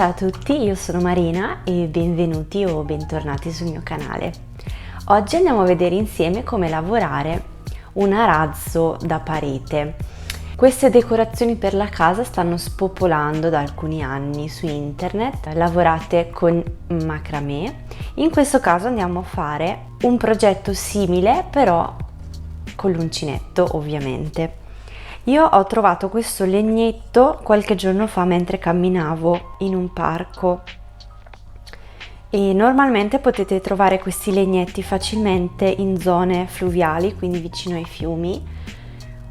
Ciao a tutti, io sono Marina e benvenuti o bentornati sul mio canale. Oggi andiamo a vedere insieme come lavorare un arazzo da parete. Queste decorazioni per la casa stanno spopolando da alcuni anni su internet, lavorate con macramè. In questo caso andiamo a fare un progetto simile, però con l'uncinetto ovviamente. Io ho trovato questo legnetto qualche giorno fa mentre camminavo in un parco e normalmente potete trovare questi legnetti facilmente in zone fluviali, quindi vicino ai fiumi,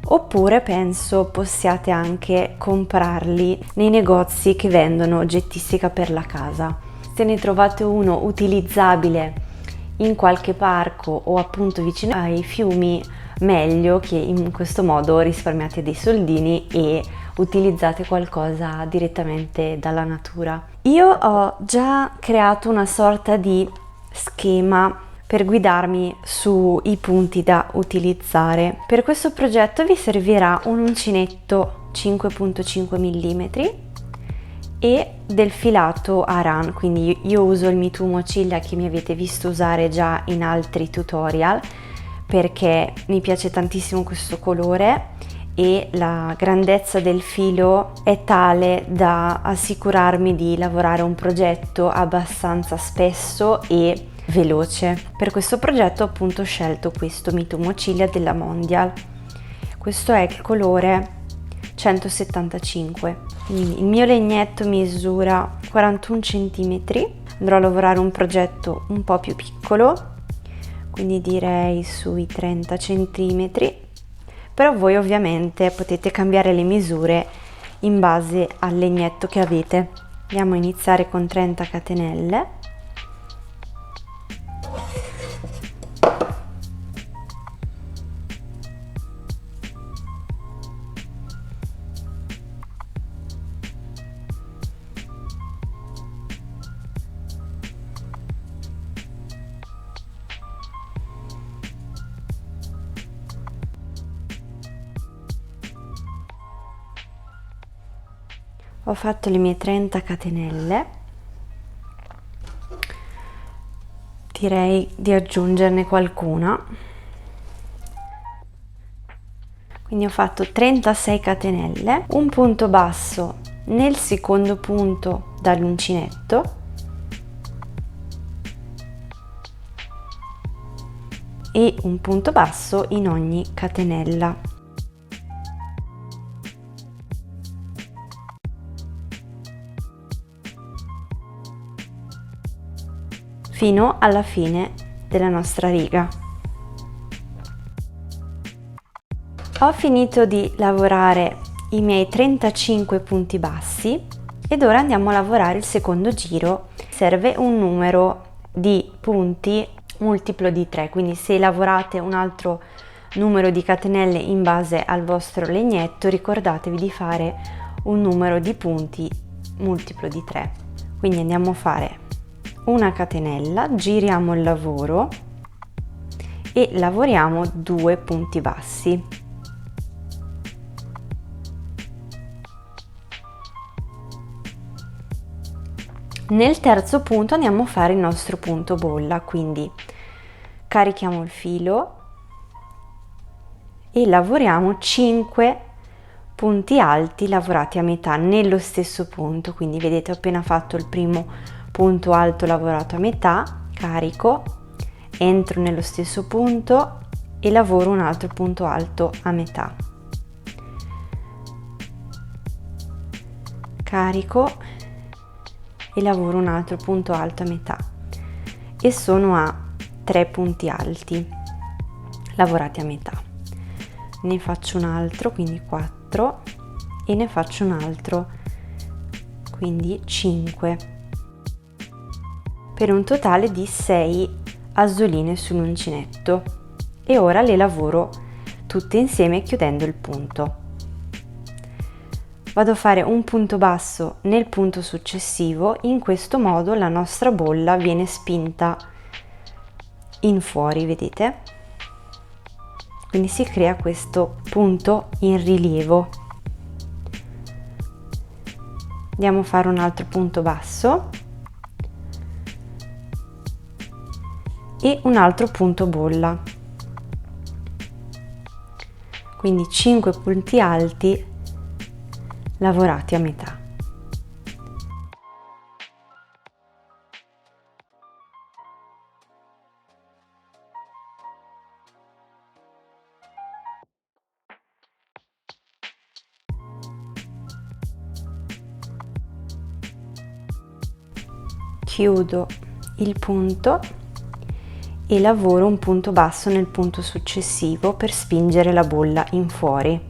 oppure penso possiate anche comprarli nei negozi che vendono oggettistica per la casa. Se ne trovate uno utilizzabile in qualche parco o appunto vicino ai fiumi, meglio, che in questo modo risparmiate dei soldini e utilizzate qualcosa direttamente dalla natura. Io ho già creato una sorta di schema per guidarmi sui punti da utilizzare. Per questo progetto vi servirà un uncinetto 5.5 mm e del filato Aran, quindi io uso il Mitumo ciglia che mi avete visto usare già in altri tutorial perché mi piace tantissimo questo colore e la grandezza del filo è tale da assicurarmi di lavorare un progetto abbastanza spesso e veloce. Per questo progetto appunto ho scelto questo Mitumo ciglia della Mondial. Questo è il colore 175. Quindi il mio legnetto misura 41 cm. Andrò a lavorare un progetto un po' più piccolo, quindi direi sui 30 cm, però voi ovviamente potete cambiare le misure in base al legnetto che avete. Andiamo a iniziare con 30 catenelle. Ho fatto le mie 30 catenelle, direi di aggiungerne qualcuna, quindi ho fatto 36 catenelle, un punto basso nel secondo punto dall'uncinetto e un punto basso in ogni catenella. Fino alla fine della nostra riga. Ho finito di lavorare i miei 35 punti bassi ed ora andiamo a lavorare il secondo giro. Serve un numero di punti multiplo di 3, quindi se lavorate un altro numero di catenelle in base al vostro legnetto, ricordatevi di fare un numero di punti multiplo di 3. Quindi andiamo a fare una catenella, giriamo il lavoro e lavoriamo 2 punti bassi. Nel terzo punto andiamo a fare il nostro punto bolla, quindi carichiamo il filo e lavoriamo 5 punti alti lavorati a metà nello stesso punto, quindi vedete ho appena fatto il primo punto alto lavorato a metà, carico, entro nello stesso punto e lavoro un altro punto alto a metà, carico e lavoro un altro punto alto a metà e sono a 3 punti alti lavorati a metà. Ne faccio un altro, quindi 4, e ne faccio un altro, quindi 5, per un totale di 6 asoline sull'uncinetto e ora le lavoro tutte insieme chiudendo il punto. Vado a fare un punto basso nel punto successivo, in questo modo la nostra bolla viene spinta in fuori, vedete? Quindi si crea questo punto in rilievo. andiamo a fare un altro punto basso e un altro punto bolla, quindi 5 punti alti lavorati a metà. Chiudo il punto e lavoro un punto basso nel punto successivo per spingere la bolla in fuori.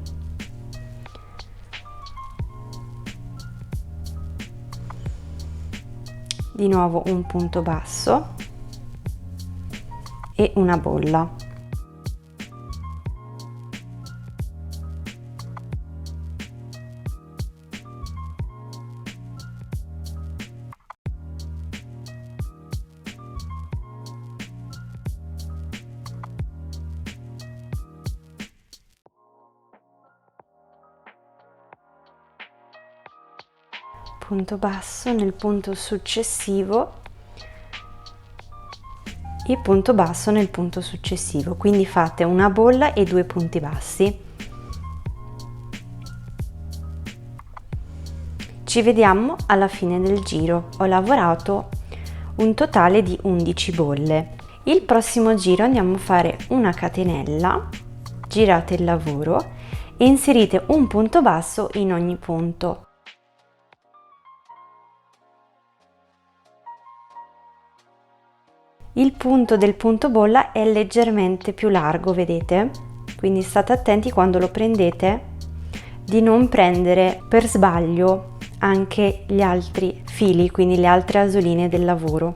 Di nuovo un punto basso e una bolla. Punto basso nel punto successivo e punto basso nel punto successivo, quindi fate una bolla e 2 punti bassi. Ci vediamo alla fine del giro. Ho lavorato un totale di 11 bolle. Il prossimo giro andiamo a fare una catenella, girate il lavoro e inserite un punto basso in ogni punto. Il punto del punto bolla è leggermente più largo, vedete? Quindi state attenti quando lo prendete di non prendere per sbaglio anche gli altri fili, quindi le altre asoline del lavoro.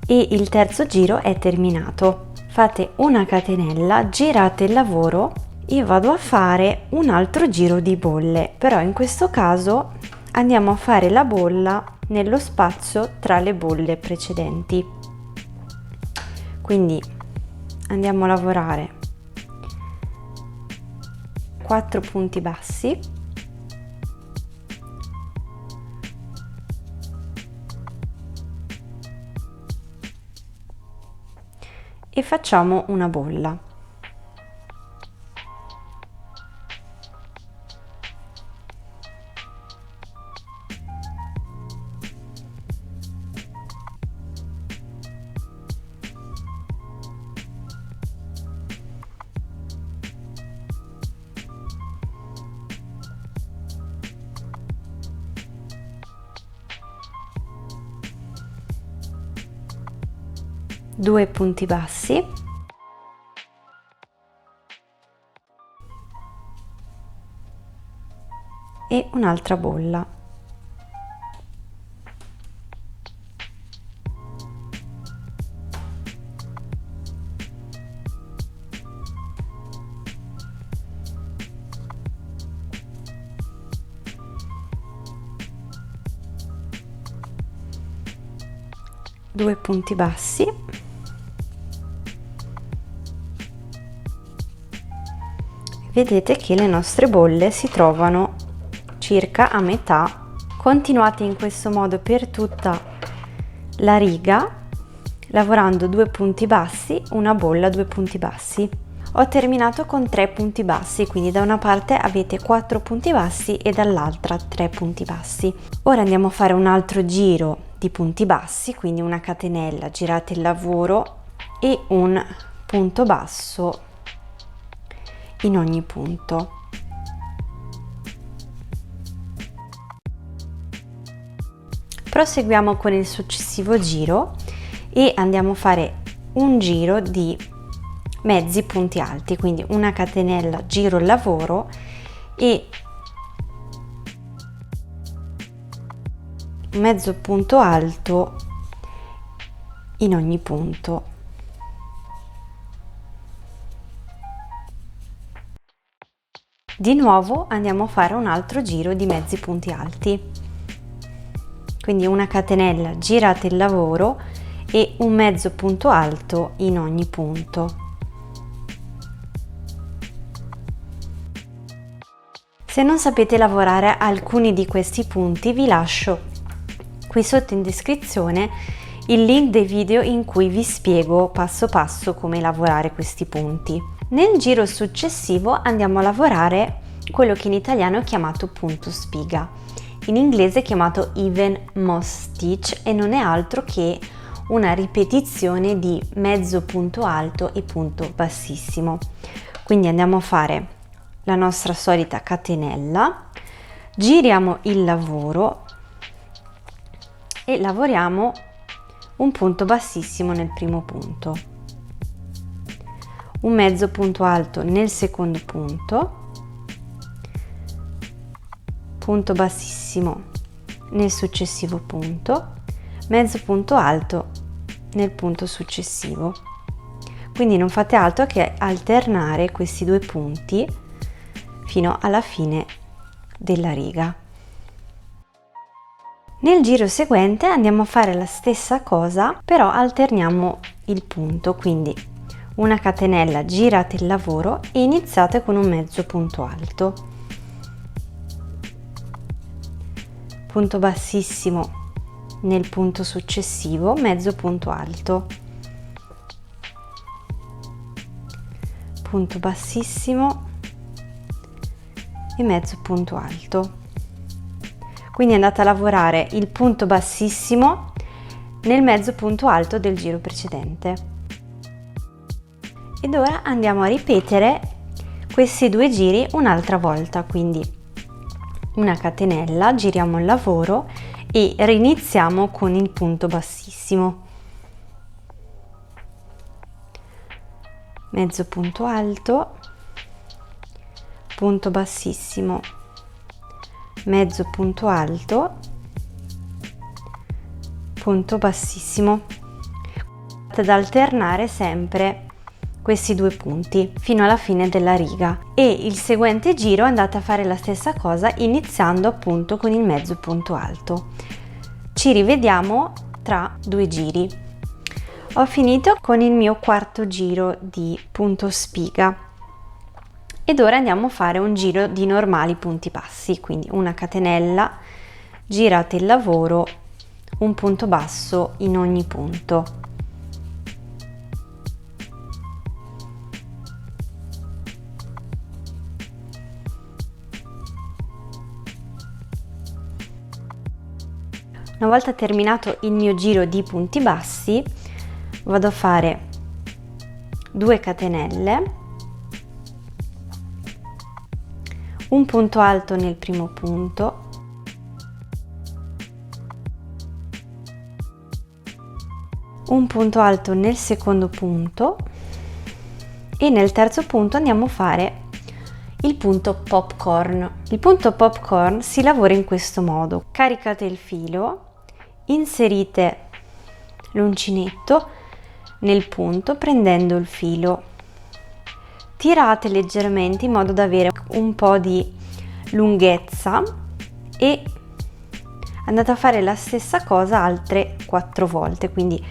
E il terzo giro è terminato. Fate una catenella, girate il lavoro e vado a fare un altro giro di bolle, però in questo caso andiamo a fare la bolla nello spazio tra le bolle precedenti. Quindi andiamo a lavorare 4 punti bassi, e facciamo una bolla. Due punti bassi e un'altra bolla. Due punti bassi vedete che le nostre bolle si trovano circa a metà. Continuate in questo modo per tutta la riga, lavorando 2 punti bassi, una bolla, 2 punti bassi. Ho terminato con 3 punti bassi, quindi da una parte avete 4 punti bassi e dall'altra 3 punti bassi. Ora andiamo a fare un altro giro di punti bassi, quindi una catenella, girate il lavoro e un punto basso in ogni punto. Proseguiamo con il successivo giro e andiamo a fare un giro di mezzi punti alti, quindi una catenella, giro il lavoro e mezzo punto alto in ogni punto. Di nuovo andiamo a fare un altro giro di mezzi punti alti, quindi una catenella, girate il lavoro e un mezzo punto alto in ogni punto. Se non sapete lavorare alcuni di questi punti, vi lascio qui sotto in descrizione il link dei video in cui vi spiego passo passo come lavorare questi punti. Nel giro successivo andiamo a lavorare quello che in italiano è chiamato punto spiga, in inglese è chiamato even moss stitch e non è altro che una ripetizione di mezzo punto alto e punto bassissimo. Quindi andiamo a fare la nostra solita catenella, giriamo il lavoro e lavoriamo un punto bassissimo nel primo punto, un mezzo punto alto nel secondo punto, punto bassissimo nel successivo punto, mezzo punto alto nel punto successivo. Quindi non fate altro che alternare questi due punti fino alla fine della riga. Nel giro seguente andiamo a fare la stessa cosa, però alterniamo il punto, quindi una catenella, girate il lavoro e iniziate con un mezzo punto alto, punto bassissimo nel punto successivo, mezzo punto alto, punto bassissimo e mezzo punto alto. Quindi andate a lavorare il punto bassissimo nel mezzo punto alto del giro precedente. Ed ora andiamo a ripetere questi due giri un'altra volta, quindi una catenella, giriamo il lavoro e riniziamo con il punto bassissimo, mezzo punto alto, punto bassissimo, mezzo punto alto, punto bassissimo. Ad alternare sempre questi due punti fino alla fine della riga e il seguente giro andate a fare la stessa cosa iniziando appunto con il mezzo punto alto. Ci rivediamo tra due giri. Ho finito con il mio quarto giro di punto spiga ed ora andiamo a fare un giro di normali punti bassi, quindi una catenella, girate il lavoro, un punto basso in ogni punto. Una volta terminato il mio giro di punti bassi, vado a fare 2 catenelle, un punto alto nel primo punto, un punto alto nel secondo punto e nel terzo punto andiamo a fare il punto popcorn. Il punto popcorn si lavora in questo modo: caricate il filo, inserite l'uncinetto nel punto prendendo il filo, tirate leggermente in modo da avere un po' di lunghezza e andate a fare la stessa cosa altre 4 volte, quindi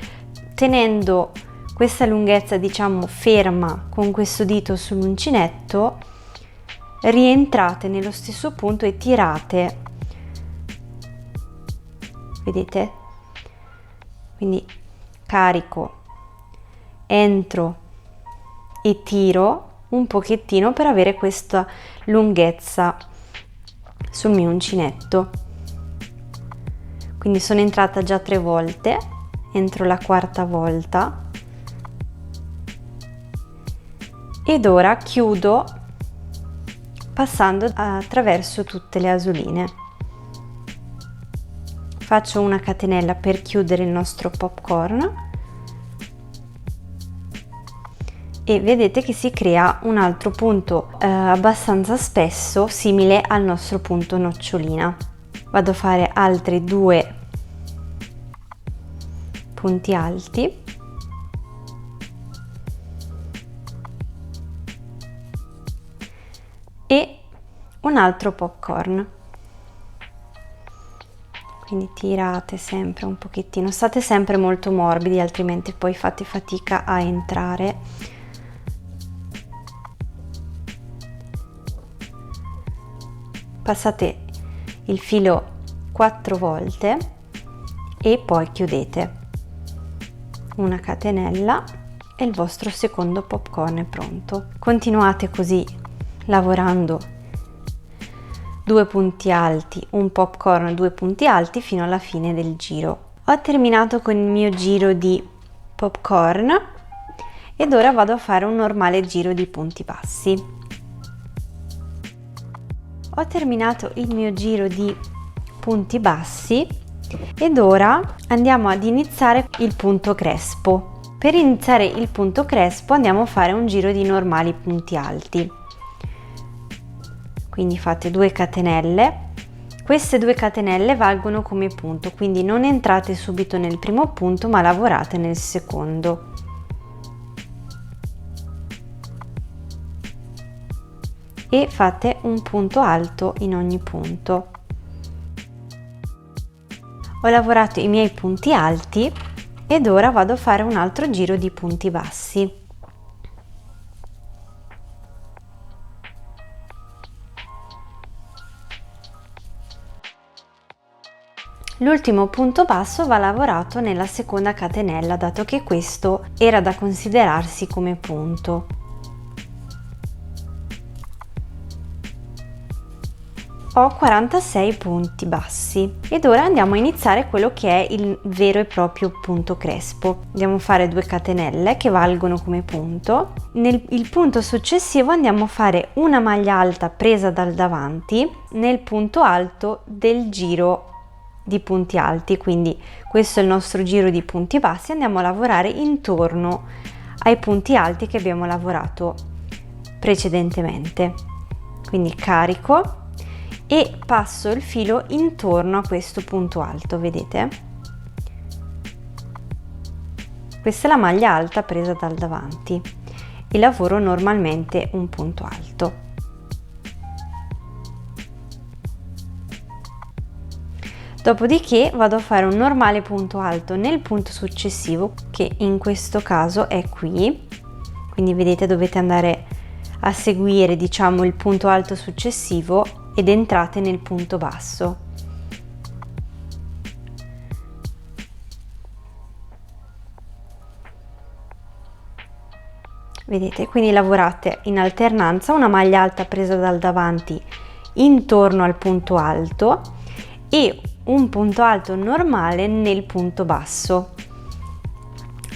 tenendo questa lunghezza diciamo ferma con questo dito sull'uncinetto, rientrate nello stesso punto e tirate, vedete? Quindi carico, entro e tiro un pochettino per avere questa lunghezza sul mio uncinetto. Quindi sono entrata già 3 volte, entro la quarta volta ed ora chiudo passando attraverso tutte le asoline. Faccio una catenella per chiudere il nostro popcorn e vedete che si crea un altro punto abbastanza spesso simile al nostro punto nocciolina. Vado a fare altri 2 punti alti e un altro popcorn. Quindi tirate sempre un pochettino, state sempre molto morbidi altrimenti poi fate fatica a entrare. passate il filo 4 volte e poi chiudete. Una catenella e il vostro secondo popcorn è pronto. Continuate così lavorando 2 punti alti, un popcorn, 2 punti alti fino alla fine del giro. Ho terminato con il mio giro di popcorn ed ora vado a fare un normale giro di punti bassi. Ho terminato il mio giro di punti bassi ed ora andiamo ad iniziare il punto crespo. Per iniziare il punto crespo andiamo a fare un giro di normali punti alti. Quindi fate 2 catenelle. Queste 2 catenelle valgono come punto, quindi non entrate subito nel primo punto ma lavorate nel secondo. E fate un punto alto in ogni punto. Ho lavorato i miei punti alti ed ora vado a fare un altro giro di punti bassi. L'ultimo punto basso va lavorato nella seconda catenella, dato che questo era da considerarsi come punto. Ho 46 punti bassi ed ora andiamo a iniziare quello che è il vero e proprio punto crespo. Andiamo a fare 2 catenelle che valgono come punto. Nel punto successivo andiamo a fare una maglia alta presa dal davanti nel punto alto del giro di punti alti, quindi questo è il nostro giro di punti bassi. Andiamo a lavorare intorno ai punti alti che abbiamo lavorato precedentemente, quindi carico e passo il filo intorno a questo punto alto, vedete? Questa è la maglia alta presa dal davanti e lavoro normalmente un punto alto. Dopodiché vado a fare un normale punto alto nel punto successivo, che in questo caso è qui, quindi vedete dovete andare a seguire, diciamo, il punto alto successivo ed entrate nel punto basso. Vedete, quindi lavorate in alternanza una maglia alta presa dal davanti intorno al punto alto e un punto alto normale nel punto basso,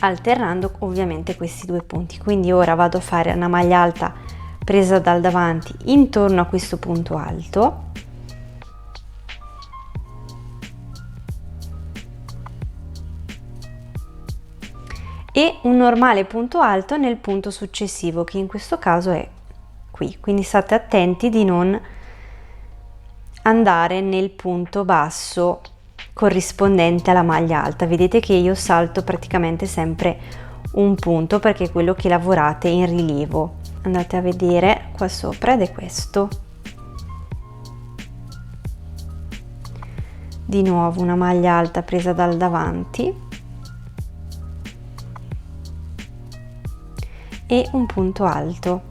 alternando ovviamente questi 2 punti. Quindi ora vado a fare una maglia alta presa dal davanti intorno a questo punto alto e un normale punto alto nel punto successivo, che in questo caso è qui. Quindi state attenti di non andare nel punto basso corrispondente alla maglia alta. Vedete che io salto praticamente sempre un punto perché è quello che lavorate in rilievo. Andate a vedere qua sopra ed è questo. Di nuovo una maglia alta presa dal davanti e un punto alto.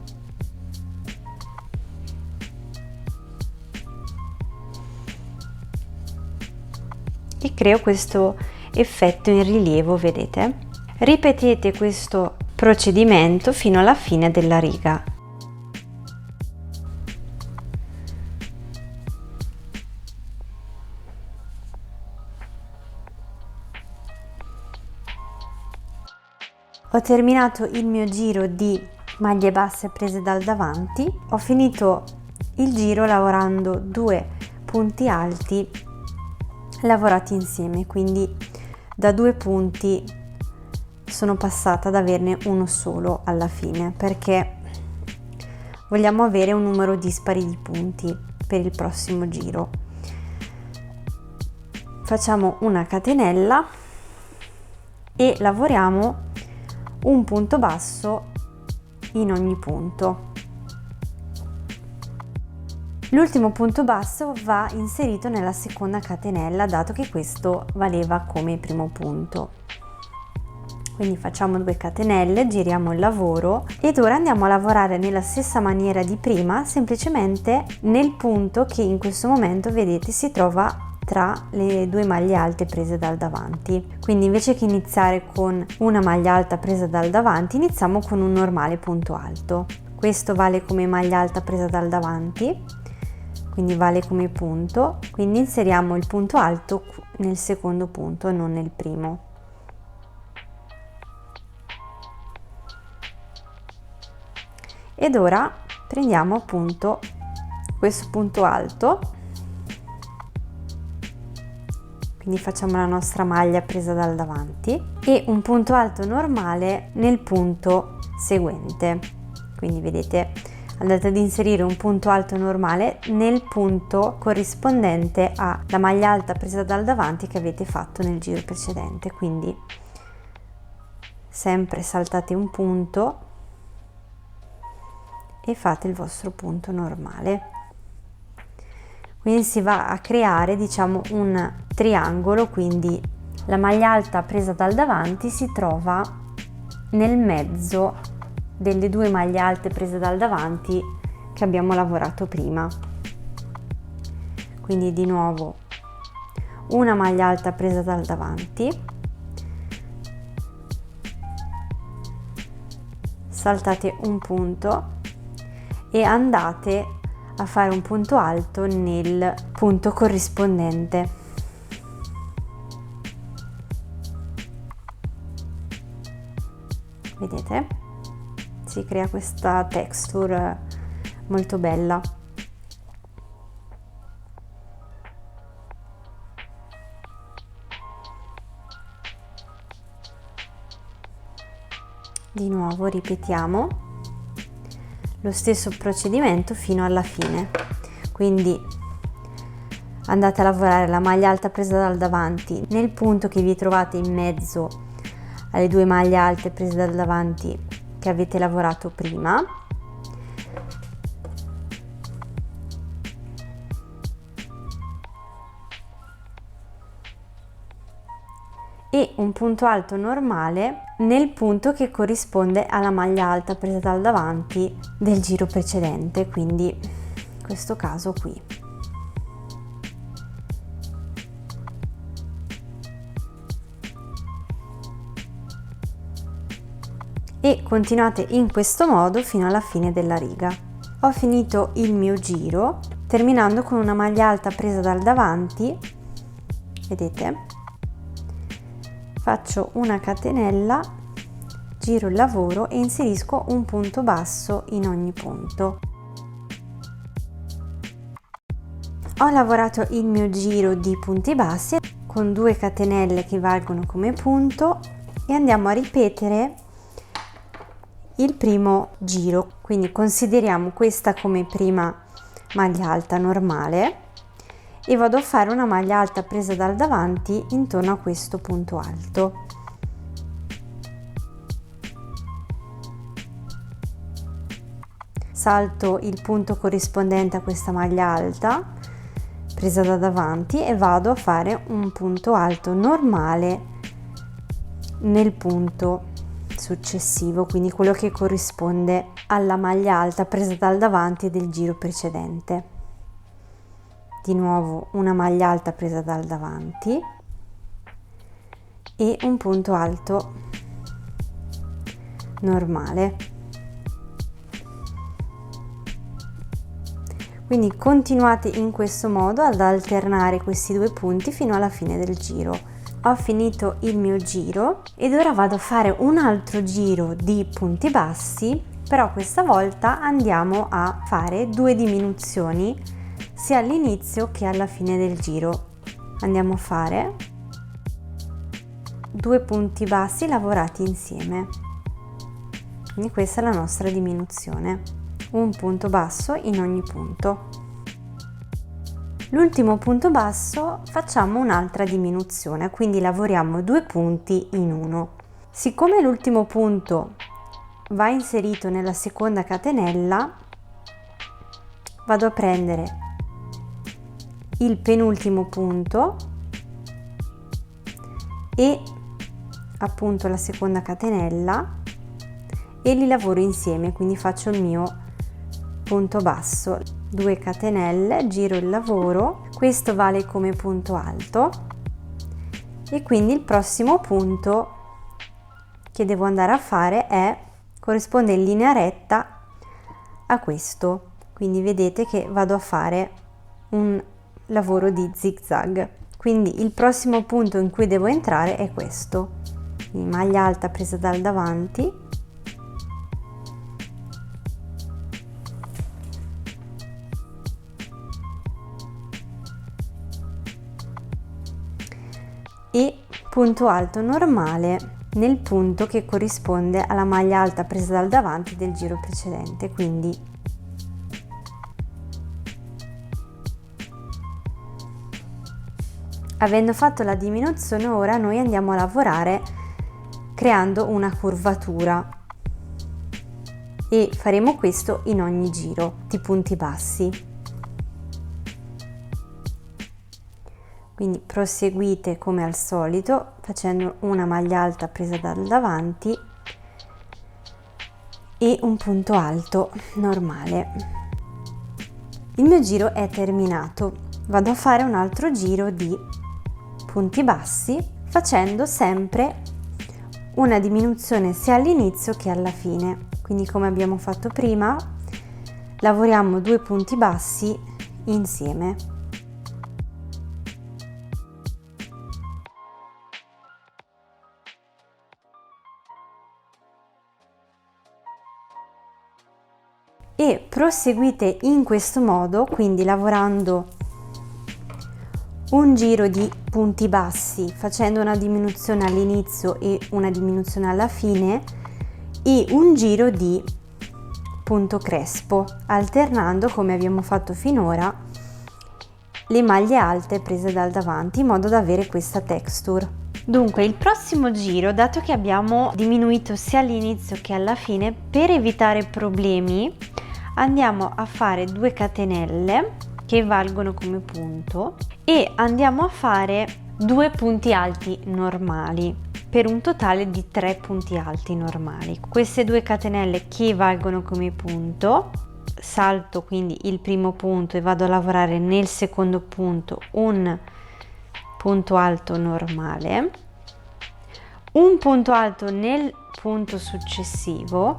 E creo questo effetto in rilievo, vedete? Ripetete questo procedimento fino alla fine della riga. Ho terminato il mio giro di maglie basse prese dal davanti, ho finito il giro lavorando 2 punti alti lavorati insieme, quindi da 2 punti sono passata ad averne uno solo alla fine, perché vogliamo avere un numero dispari di punti per il prossimo giro. Facciamo una catenella e lavoriamo un punto basso in ogni punto. L'ultimo punto basso va inserito nella seconda catenella, dato che questo valeva come primo punto. Quindi facciamo 2 catenelle, giriamo il lavoro ed ora andiamo a lavorare nella stessa maniera di prima, semplicemente nel punto che in questo momento vedete si trova tra le 2 maglie alte prese dal davanti. Quindi invece che iniziare con una maglia alta presa dal davanti, iniziamo con un normale punto alto. Questo vale come maglia alta presa dal davanti, quindi vale come punto, quindi inseriamo il punto alto nel secondo punto, non nel primo. Ed ora prendiamo appunto questo punto alto, quindi facciamo la nostra maglia presa dal davanti e un punto alto normale nel punto seguente. Quindi vedete, andate ad inserire un punto alto normale nel punto corrispondente alla maglia alta presa dal davanti che avete fatto nel giro precedente. Quindi sempre saltate un punto e fate il vostro punto normale. Quindi si va a creare, diciamo, un triangolo, quindi la maglia alta presa dal davanti si trova nel mezzo delle 2 maglie alte prese dal davanti che abbiamo lavorato prima. Quindi di nuovo una maglia alta presa dal davanti, saltate un punto e andate a fare un punto alto nel punto corrispondente. Vedete? Si crea questa texture molto bella. Di nuovo ripetiamo lo stesso procedimento fino alla fine. Quindi andate a lavorare la maglia alta presa dal davanti nel punto che vi trovate in mezzo alle 2 maglie alte prese dal davanti che avete lavorato prima. E un punto alto normale nel punto che corrisponde alla maglia alta presa dal davanti del giro precedente, quindi in questo caso qui. E continuate in questo modo fino alla fine della riga. Ho finito il mio giro terminando con una maglia alta presa dal davanti, vedete? Faccio una catenella, giro il lavoro e inserisco un punto basso in ogni punto. Ho lavorato il mio giro di punti bassi con 2 catenelle che valgono come punto e andiamo a ripetere il primo giro, quindi consideriamo questa come prima maglia alta normale e vado a fare una maglia alta presa dal davanti intorno a questo punto alto. Salto il punto corrispondente a questa maglia alta presa da davanti e vado a fare un punto alto normale nel punto successivo, quindi quello che corrisponde alla maglia alta presa dal davanti del giro precedente. Di nuovo una maglia alta presa dal davanti e un punto alto normale. Quindi continuate in questo modo ad alternare questi 2 punti fino alla fine del giro. Ho finito il mio giro ed ora vado a fare un altro giro di punti bassi, però questa volta andiamo a fare 2 diminuzioni sia all'inizio che alla fine del giro. Andiamo a fare 2 punti bassi lavorati insieme, quindi questa è la nostra diminuzione, un punto basso in ogni punto. L'ultimo punto basso facciamo un'altra diminuzione, quindi lavoriamo 2 punti in uno. Siccome l'ultimo punto va inserito nella seconda catenella, vado a prendere il penultimo punto e appunto la seconda catenella e li lavoro insieme, quindi faccio il mio punto basso, 2 catenelle, giro il lavoro, questo vale come punto alto e quindi il prossimo punto che devo andare a fare corrisponde in linea retta a questo, quindi vedete che vado a fare un lavoro di zig zag. Quindi il prossimo punto in cui devo entrare è questo, quindi maglia alta presa dal davanti, e punto alto normale nel punto che corrisponde alla maglia alta presa dal davanti del giro precedente. Quindi avendo fatto la diminuzione, ora noi andiamo a lavorare creando una curvatura e faremo questo in ogni giro di punti bassi. Quindi proseguite come al solito facendo una maglia alta presa dal davanti e un punto alto normale. Il mio giro è terminato, vado a fare un altro giro di punti bassi facendo sempre una diminuzione sia all'inizio che alla fine. Quindi come abbiamo fatto prima lavoriamo 2 punti bassi insieme. E proseguite in questo modo, quindi lavorando un giro di punti bassi facendo una diminuzione all'inizio e una diminuzione alla fine e un giro di punto crespo, alternando come abbiamo fatto finora le maglie alte prese dal davanti in modo da avere questa texture. Dunque il prossimo giro, dato che abbiamo diminuito sia all'inizio che alla fine, per evitare problemi andiamo a fare 2 catenelle che valgono come punto e andiamo a fare 2 punti alti normali per un totale di 3 punti alti normali. Queste 2 catenelle che valgono come punto, salto quindi il primo punto e vado a lavorare nel secondo punto un punto alto normale, un punto alto nel punto successivo.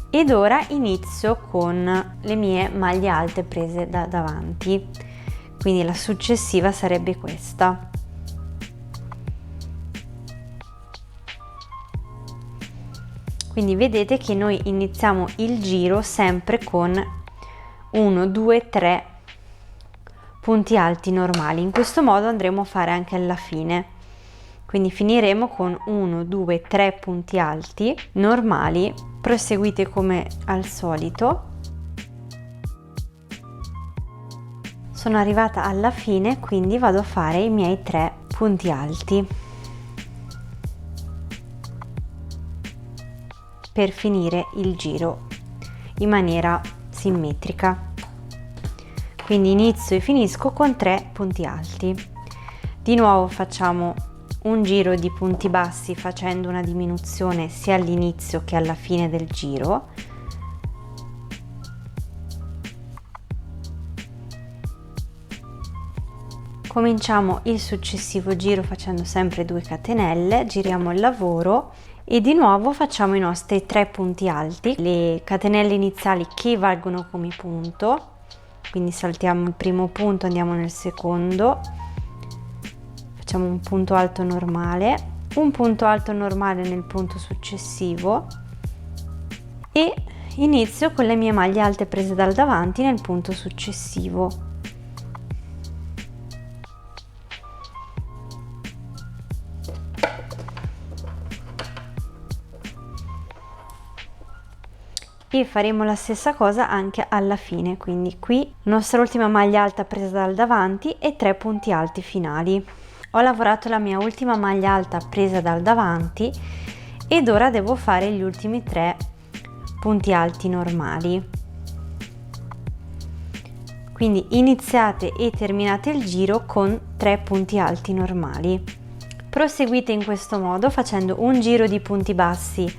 Ed ora inizio con le mie maglie alte prese da davanti, quindi la successiva sarebbe questa. Quindi vedete che noi iniziamo il giro sempre con 1, 2, 3 punti alti normali. In questo modo andremo a fare anche alla fine. Quindi finiremo con 1, 2, 3 punti alti normali. Proseguite come al solito. Sono arrivata alla fine, quindi vado a fare i miei 3 punti alti per finire il giro in maniera simmetrica. Quindi inizio e finisco con 3 punti alti. Di nuovo facciamo un giro di punti bassi facendo una diminuzione sia all'inizio che alla fine del giro. Cominciamo il successivo giro facendo sempre 2 catenelle, giriamo il lavoro e di nuovo facciamo i nostri 3 punti alti, le catenelle iniziali che valgono come punto, quindi saltiamo il primo punto, andiamo nel secondo, facciamo un punto alto normale, un punto alto normale nel punto successivo e inizio con le mie maglie alte prese dal davanti nel punto successivo. E faremo la stessa cosa anche alla fine, quindi qui nostra ultima maglia alta presa dal davanti e 3 punti alti finali. Ho lavorato la mia ultima maglia alta presa dal davanti ed ora devo fare gli ultimi 3 punti alti normali. Quindi iniziate e terminate il giro con 3 punti alti normali. Proseguite in questo modo facendo un giro di punti bassi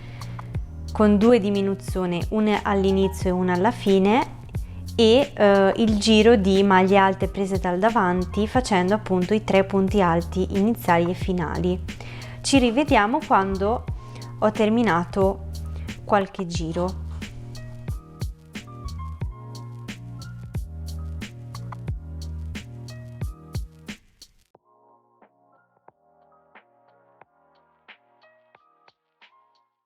con 2 diminuzioni, una all'inizio e una alla fine, e il giro di maglie alte prese dal davanti facendo appunto i 3 punti alti iniziali e finali. Ci rivediamo quando ho terminato qualche giro.